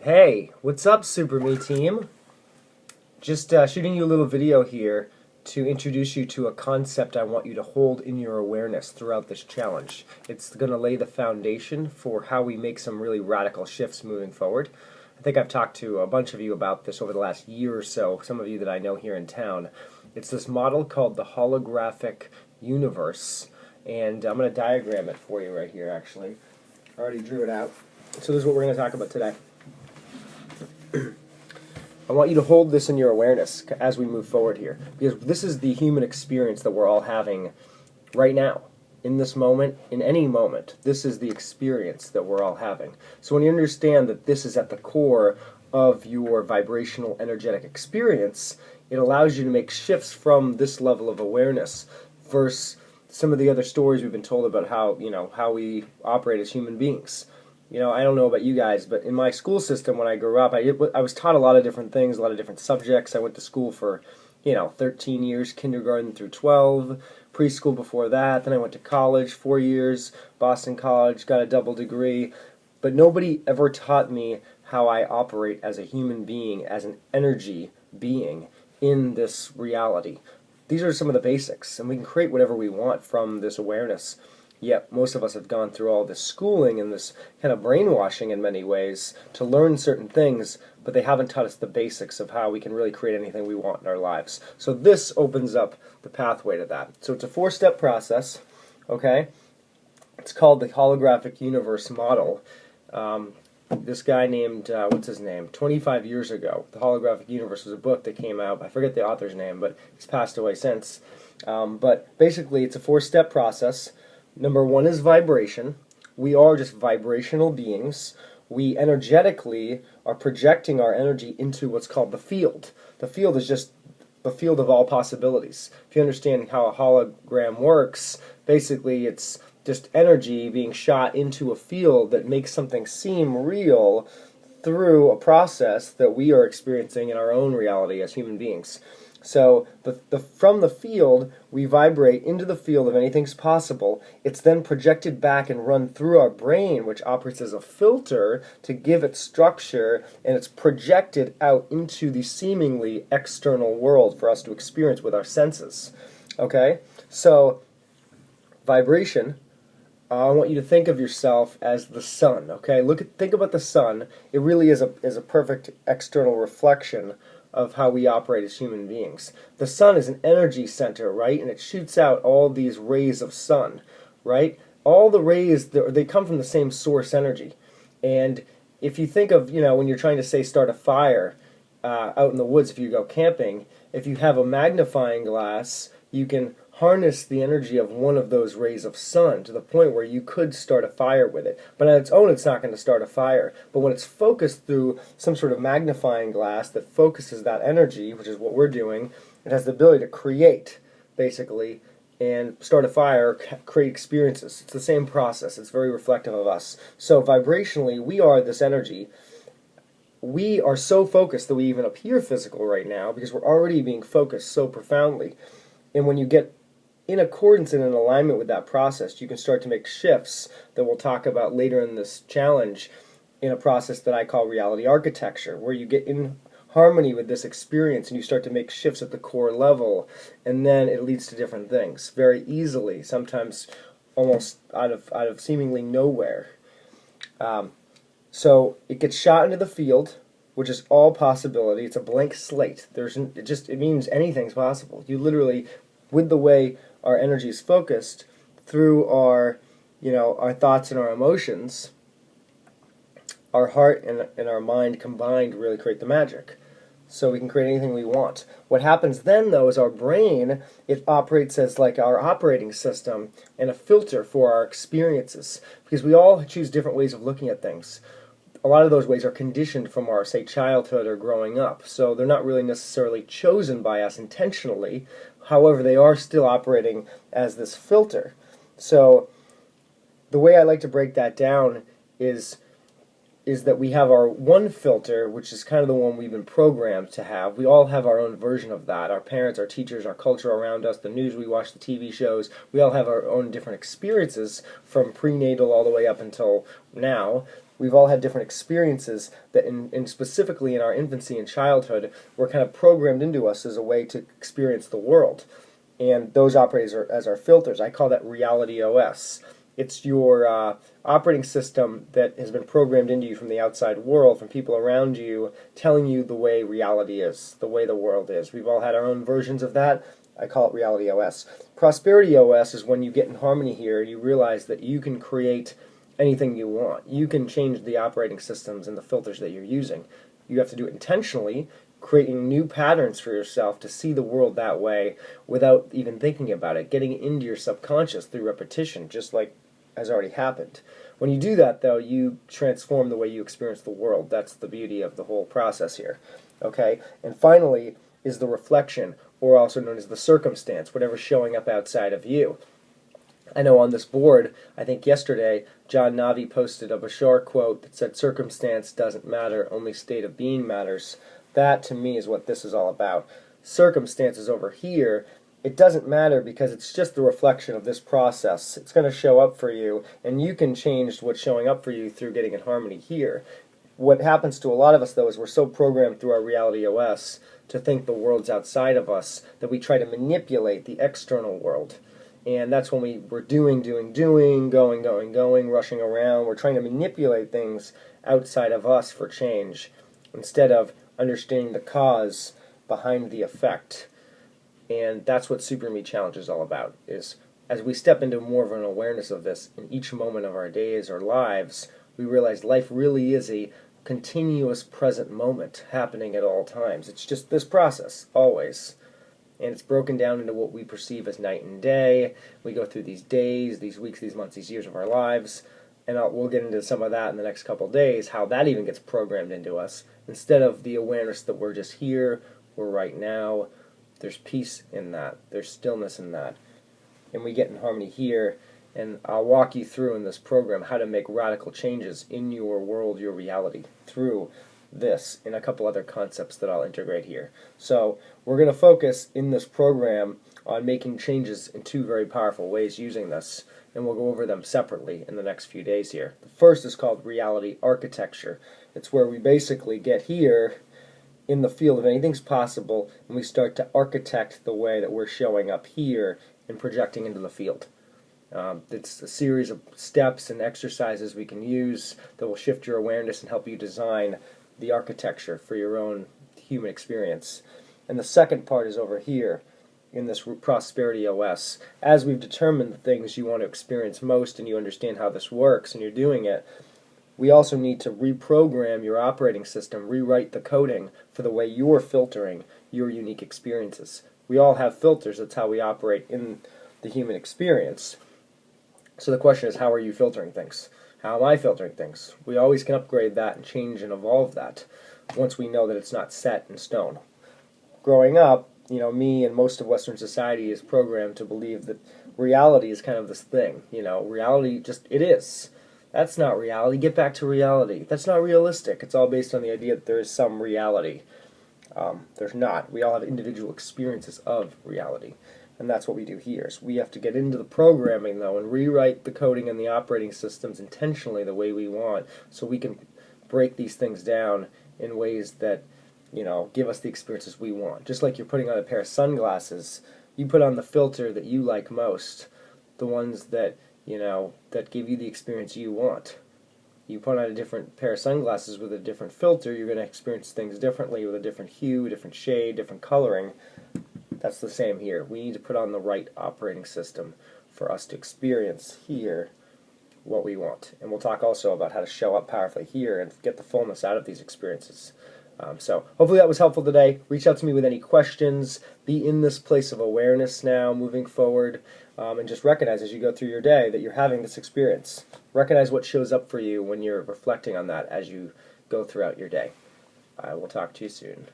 Hey, what's up, Super Me team? Just shooting you a little video here to introduce you to a concept I want you to hold in your awareness throughout this challenge. It's going to lay the foundation for how we make some really radical shifts moving forward. I think I've talked to a bunch of you about this over the last year or so, some of you that I know here in town. It's this model called the holographic universe, and I'm going to diagram it for you right here, actually. I already drew it out. So this is what we're going to talk about today. I want you to hold this in your awareness as we move forward here, because this is the human experience that we're all having right now, in this moment, in any moment. This is the experience that we're all having. So when you understand that this is at the core of your vibrational energetic experience, it allows you to make shifts from this level of awareness versus some of the other stories we've been told about how we operate as human beings. I don't know about you guys, but in my school system when I grew up, I was taught a lot of different things, a lot of different subjects. I went to school for, 13 years, kindergarten through 12, preschool before that. Then I went to college, 4 years, Boston College, got a double degree. But nobody ever taught me how I operate as a human being, as an energy being in this reality. These are some of the basics, and we can create whatever we want from this awareness. Yet most of us have gone through all this schooling and this kind of brainwashing in many ways to learn certain things, but they haven't taught us the basics of how we can really create anything we want in our lives. So this opens up the pathway to that. So it's a 4-step process, okay? It's called the Holographic Universe Model. This guy named, 25 years ago, The Holographic Universe was a book that came out. I forget the author's name, but he's passed away since. But basically it's a 4-step process. Number 1 is vibration. We are just vibrational beings. We energetically are projecting our energy into what's called the field. The field is just the field of all possibilities. If you understand how a hologram works, basically it's just energy being shot into a field that makes something seem real through a process that we are experiencing in our own reality as human beings. So from the field, we vibrate into the field of anything's possible. It's then projected back and run through our brain, which operates as a filter to give it structure, and it's projected out into the seemingly external world for us to experience with our senses. Okay? So, vibration, I want you to think of yourself as the sun. Okay? Think about the sun. It really is a perfect external reflection of how we operate as human beings. The sun is an energy center, right? And it shoots out all these rays of sun, right? All the rays, they come from the same source energy. And if you think of, when you're trying to, say, start a fire out in the woods, if you go camping, if you have a magnifying glass, you can harness the energy of one of those rays of sun to the point where you could start a fire with it. But on its own, it's not going to start a fire. But when it's focused through some sort of magnifying glass that focuses that energy, which is what we're doing, it has the ability to create, basically, and start a fire, create experiences. It's the same process. It's very reflective of us. So vibrationally, we are this energy. We are so focused that we even appear physical right now because we're already being focused so profoundly. And when you get in accordance and in alignment with that process, you can start to make shifts that we'll talk about later in this challenge in a process that I call reality architecture, where you get in harmony with this experience and you start to make shifts at the core level, and then it leads to different things very easily, sometimes almost out of seemingly nowhere. So it gets shot into the field, which is all possibility. It's a blank slate. It means anything's possible. You literally, with the way our energy is focused through our thoughts and our emotions, our heart and our mind combined really create the magic. So we can create anything we want. What happens then, though, is our brain, it operates as like our operating system and a filter for our experiences, because we all choose different ways of looking at things. A lot of those ways are conditioned from our, say, childhood or growing up. So they're not really necessarily chosen by us intentionally. However, they are still operating as this filter. So the way I like to break that down is that we have our one filter, which is kind of the one we've been programmed to have. We all have our own version of that. Our parents, our teachers, our culture around us, the news we watch, the TV shows, we all have our own different experiences from prenatal all the way up until now. We've all had different experiences that, in specifically in our infancy and childhood, were kind of programmed into us as a way to experience the world. And those operate as our filters. I call that Reality OS. It's your operating system that has been programmed into you from the outside world, from people around you, telling you the way reality is, the way the world is. We've all had our own versions of that. I call it Reality OS. Prosperity OS is when you get in harmony here and you realize that you can create anything you want. You can change the operating systems and the filters that you're using. You have to do it intentionally, creating new patterns for yourself to see the world that way without even thinking about it, getting into your subconscious through repetition, just like has already happened. When you do that, though, you transform the way you experience the world. That's the beauty of the whole process here. Okay? And finally is the reflection, or also known as the circumstance, whatever's showing up outside of you. I know on this board, I think yesterday, John Navi posted a Bashar quote that said, "Circumstance doesn't matter, only state of being matters." That, to me, is what this is all about. Circumstances over here, it doesn't matter because it's just the reflection of this process. It's going to show up for you, and you can change what's showing up for you through getting in harmony here. What happens to a lot of us, though, is we're so programmed through our Reality OS to think the world's outside of us that we try to manipulate the external world. And that's when we're doing, going, rushing around. We're trying to manipulate things outside of us for change instead of understanding the cause behind the effect. And that's what Super Me Challenge is all about, is as we step into more of an awareness of this in each moment of our days or lives, we realize life really is a continuous present moment happening at all times. It's just this process, always. And it's broken down into what we perceive as night and day. We go through these days, these weeks, these months, these years of our lives, and we'll get into some of that in the next couple of days, how that even gets programmed into us. Instead of the awareness that we're just here, we're right now, there's peace in that, there's stillness in that. And we get in harmony here, and I'll walk you through in this program how to make radical changes in your world, your reality, through this and a couple other concepts that I'll integrate here. So we're going to focus in this program on making changes in two very powerful ways using this, and we'll go over them separately in the next few days here. The first is called reality architecture. It's where we basically get here in the field of anything's possible, and we start to architect the way that we're showing up here and projecting into the field. It's a series of steps and exercises we can use that will shift your awareness and help you design the architecture for your own human experience. And the second part is over here in this Prosperity OS. As we've determined the things you want to experience most and you understand how this works and you're doing it, we also need to reprogram your operating system, rewrite the coding for the way you're filtering your unique experiences. We all have filters. That's how we operate in the human experience. So the question is, how are you filtering things? How am I filtering things? We always can upgrade that and change and evolve that once we know that it's not set in stone. Growing up, me and most of Western society is programmed to believe that reality is kind of this thing. Reality it is. That's not reality. Get back to reality. That's not realistic. It's all based on the idea that there is some reality. There's not. We all have individual experiences of reality. And that's what we do here. So we have to get into the programming, though, and rewrite the coding and the operating systems intentionally the way we want, so we can break these things down in ways that, give us the experiences we want. Just like you're putting on a pair of sunglasses, you put on the filter that you like most, the ones that, that give you the experience you want. You put on a different pair of sunglasses with a different filter, you're going to experience things differently with a different hue, different shade, different coloring. That's the same here. We need to put on the right operating system for us to experience here what we want. And we'll talk also about how to show up powerfully here and get the fullness out of these experiences. So hopefully that was helpful today. Reach out to me with any questions. Be in this place of awareness now moving forward, and just recognize as you go through your day that you're having this experience. Recognize what shows up for you when you're reflecting on that as you go throughout your day. I will talk to you soon.